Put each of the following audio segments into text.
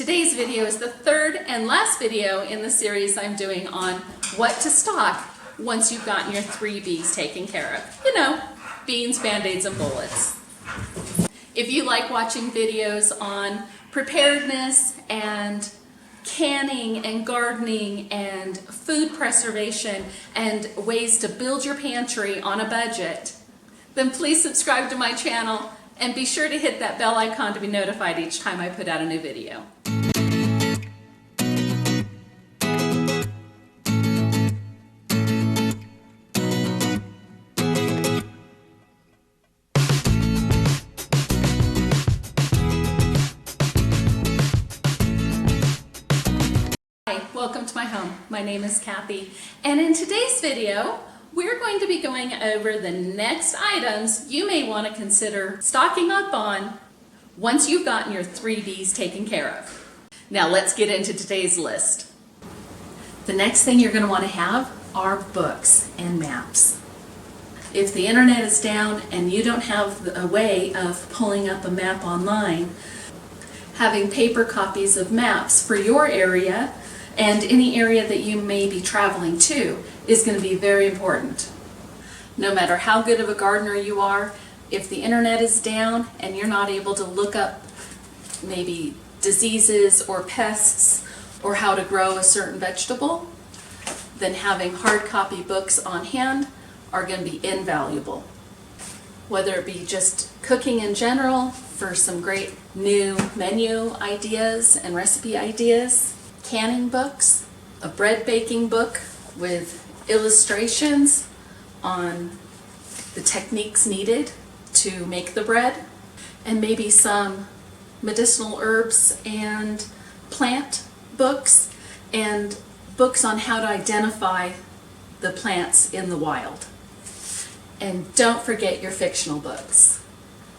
Today's video is the third and last video in the series I'm doing on what to stock once you've gotten your 3 B's taken care of. You know, beans, band-aids, and bullets. If you like watching videos on preparedness and canning and gardening and food preservation and ways to build your pantry on a budget, then please subscribe to my channel and be sure to hit that bell icon to be notified each time I put out a new video. Hi, welcome to my home. My name is Kathy, and in today's video, we're going to be going over the next items you may want to consider stocking up on once you've gotten your 3 B's taken care of. Now let's get into today's list. The next thing you're going to want to have are books and maps. If the internet is down and you don't have a way of pulling up a map online, having paper copies of maps for your area and any area that you may be traveling to is going to be very important. No matter how good of a gardener you are, if the internet is down and you're not able to look up maybe diseases or pests or how to grow a certain vegetable, then having hard copy books on hand are going to be invaluable. Whether it be just cooking in general for some great new menu ideas and recipe ideas, canning books, a bread baking book with illustrations on the techniques needed to make the bread, and maybe some medicinal herbs and plant books and books on how to identify the plants in the wild. And don't forget your fictional books.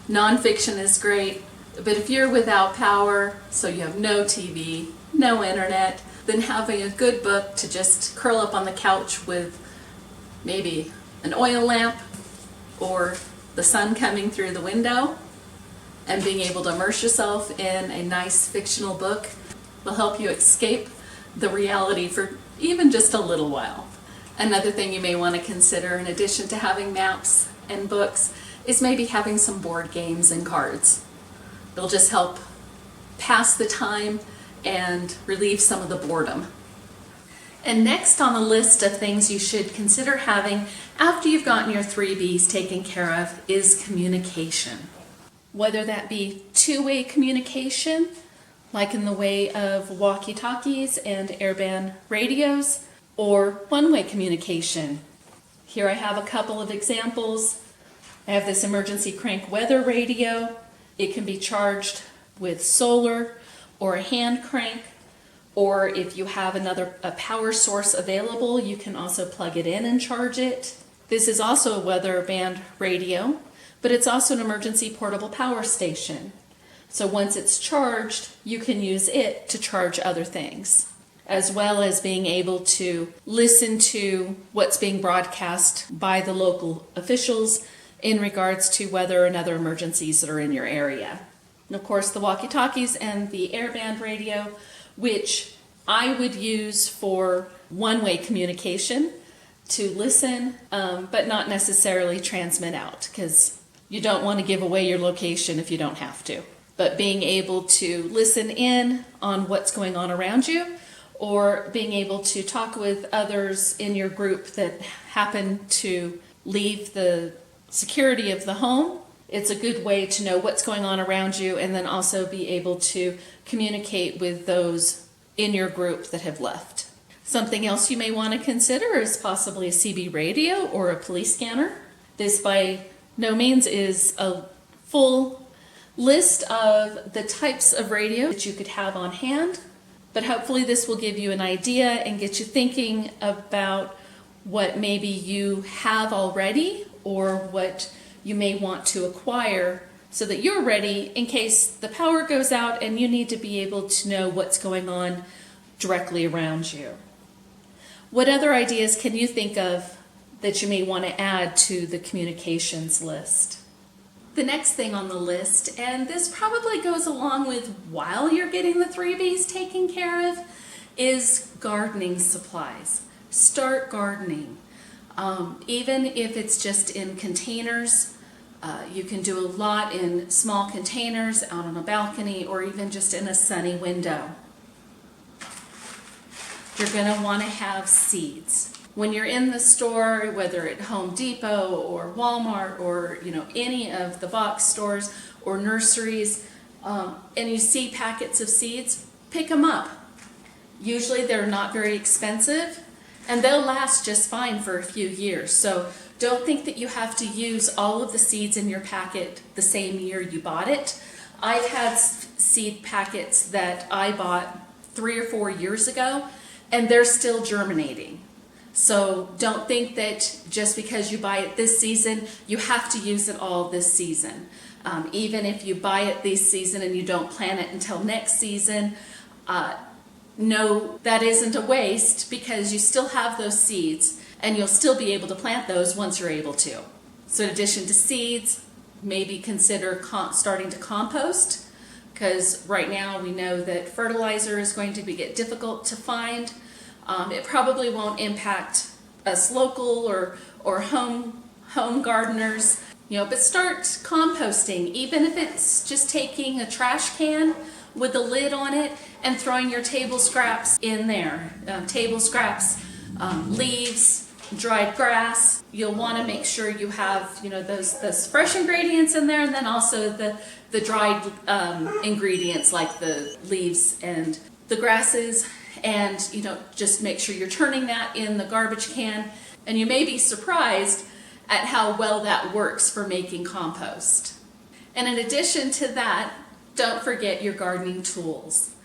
Nonfiction is great, but if you're without power, so you have no TV, no internet, then having a good book to just curl up on the couch with maybe an oil lamp or the sun coming through the window and being able to immerse yourself in a nice fictional book will help you escape the reality for even just a little while. Another thing you may want to consider in addition to having maps and books is maybe having some board games and cards. They'll just help pass the time and relieve some of the boredom. And next on the list of things you should consider having after you've gotten your 3 B's taken care of is communication. Whether that be two-way communication, like in the way of walkie-talkies and airband radios, or one-way communication. Here I have a couple of examples. I have this emergency crank weather radio. It can be charged with solar or a hand crank, or if you have a power source available, you can also plug it in and charge it. This is also a weather band radio, but it's also an emergency portable power station. So once it's charged, you can use it to charge other things, as well as being able to listen to what's being broadcast by the local officials in regards to weather and other emergencies that are in your area. And of course, the walkie-talkies and the airband radio, which I would use for one-way communication to listen, but not necessarily transmit out, because you don't want to give away your location if you don't have to. But being able to listen in on what's going on around you, or being able to talk with others in your group that happen to leave the security of the home, it's a good way to know what's going on around you and then also be able to communicate with those in your group that have left. Something else you may want to consider is possibly a CB radio or a police scanner. This by no means is a full list of the types of radio that you could have on hand, but hopefully this will give you an idea and get you thinking about what maybe you have already or what you may want to acquire so that you're ready in case the power goes out and you need to be able to know what's going on directly around you. What other ideas can you think of that you may want to add to the communications list? The next thing on the list, and this probably goes along with while you're getting the 3Bs taken care of, is gardening supplies. Start gardening. Even if it's just in containers, you can do a lot in small containers, out on a balcony, or even just in a sunny window. You're going to want to have seeds. When you're in the store, whether at Home Depot or Walmart or any of the box stores or nurseries, and you see packets of seeds, pick them up. Usually they're not very expensive and they'll last just fine for a few years. So don't think that you have to use all of the seeds in your packet the same year you bought it. I've had seed packets that I bought 3 or 4 years ago and they're still germinating. So don't think that just because you buy it this season, you have to use it all this season. Even if you buy it this season and you don't plant it until next season, no, that isn't a waste because you still have those seeds and you'll still be able to plant those once you're able to. So in addition to seeds, maybe consider starting to compost, because right now we know that fertilizer is going to get difficult to find. It probably won't impact us local or home gardeners, but start composting, even if it's just taking a trash can with a lid on it and throwing your table scraps in there. Table scraps, leaves, dried grass. You'll want to make sure you have those fresh ingredients in there, and then also the dried ingredients like the leaves and the grasses. And just make sure you're turning that in the garbage can, and you may be surprised at how well that works for making compost. And in addition to that, don't forget your gardening tools.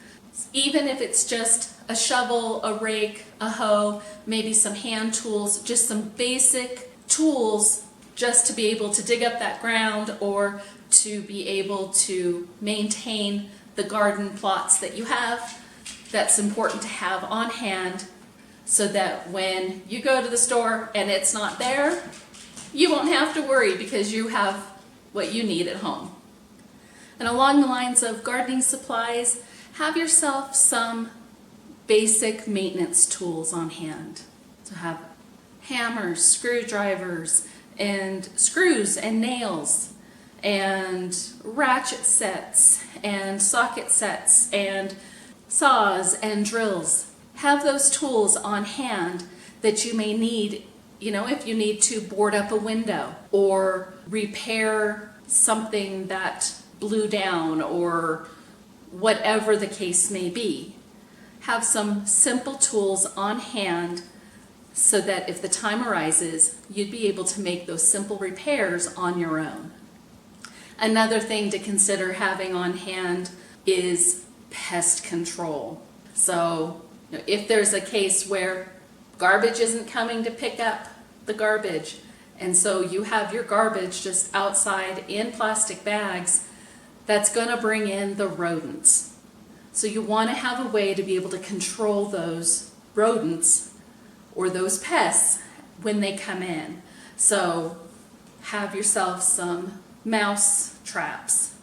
Even if it's just a shovel, a rake, a hoe, maybe some hand tools, just some basic tools just to be able to dig up that ground or to be able to maintain the garden plots that you have. That's important to have on hand so that when you go to the store and it's not there, you won't have to worry because you have what you need at home. And along the lines of gardening supplies, have yourself some basic maintenance tools on hand. So have hammers, screwdrivers, and screws and nails, and ratchet sets, and socket sets, and saws and drills. Have those tools on hand that you may need, if you need to board up a window or repair something that blew down or whatever the case may be. Have some simple tools on hand so that if the time arises, you'd be able to make those simple repairs on your own. Another thing to consider having on hand is pest control. So if there's a case where garbage isn't coming to pick up the garbage, and so you have your garbage just outside in plastic bags, that's going to bring in the rodents. So you want to have a way to be able to control those rodents or those pests when they come in. So have yourself some mouse traps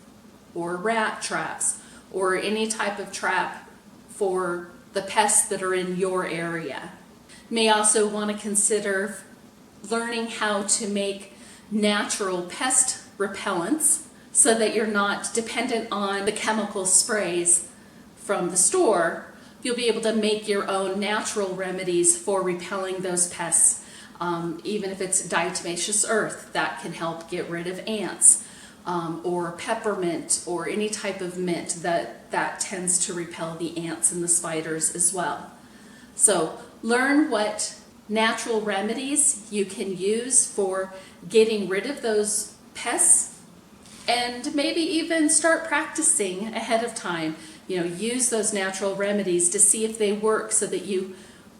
or rat traps or any type of trap for the pests that are in your area. You may also want to consider learning how to make natural pest repellents so that you're not dependent on the chemical sprays from the store. You'll be able to make your own natural remedies for repelling those pests. Even if it's diatomaceous earth, that can help get rid of ants. Or peppermint or any type of mint that tends to repel the ants and the spiders as well. So learn what natural remedies you can use for getting rid of those pests, and maybe even start practicing ahead of time. Use those natural remedies to see if they work so that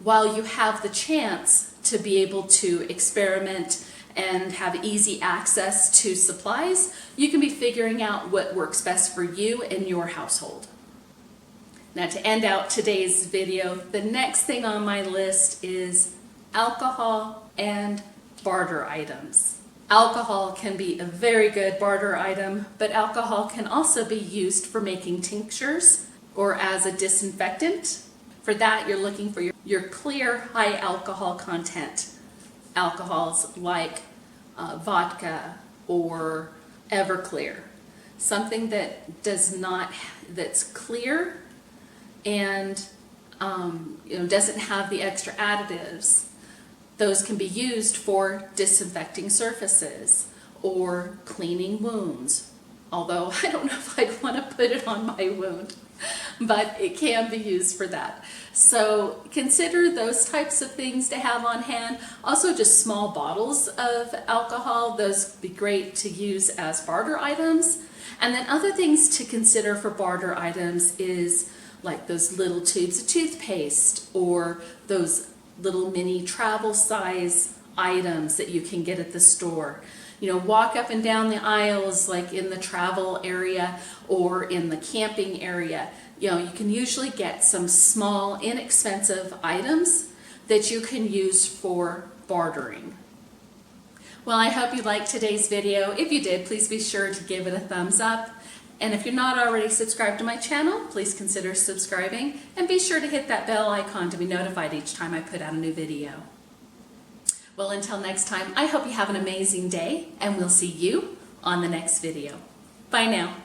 while you have the chance to be able to experiment and have easy access to supplies, you can be figuring out what works best for you and your household. Now, to end out today's video, the next thing on my list is alcohol and barter items. Alcohol can be a very good barter item, but alcohol can also be used for making tinctures or as a disinfectant. For that, you're looking for your clear, high alcohol content. Alcohols like vodka or Everclear. Something that that's clear and doesn't have the extra additives. Those can be used for disinfecting surfaces or cleaning wounds. Although I don't know if I'd want to put it on my wound, but it can be used for that. So consider those types of things to have on hand. Also just small bottles of alcohol, those would be great to use as barter items. And then other things to consider for barter items is like those little tubes of toothpaste or those little mini travel size items that you can get at the store. Walk up and down the aisles like in the travel area or in the camping area. You can usually get some small, inexpensive items that you can use for bartering. Well, I hope you liked today's video. If you did, please be sure to give it a thumbs up. And if you're not already subscribed to my channel, please consider subscribing and be sure to hit that bell icon to be notified each time I put out a new video. Well, until next time, I hope you have an amazing day and we'll see you on the next video. Bye now.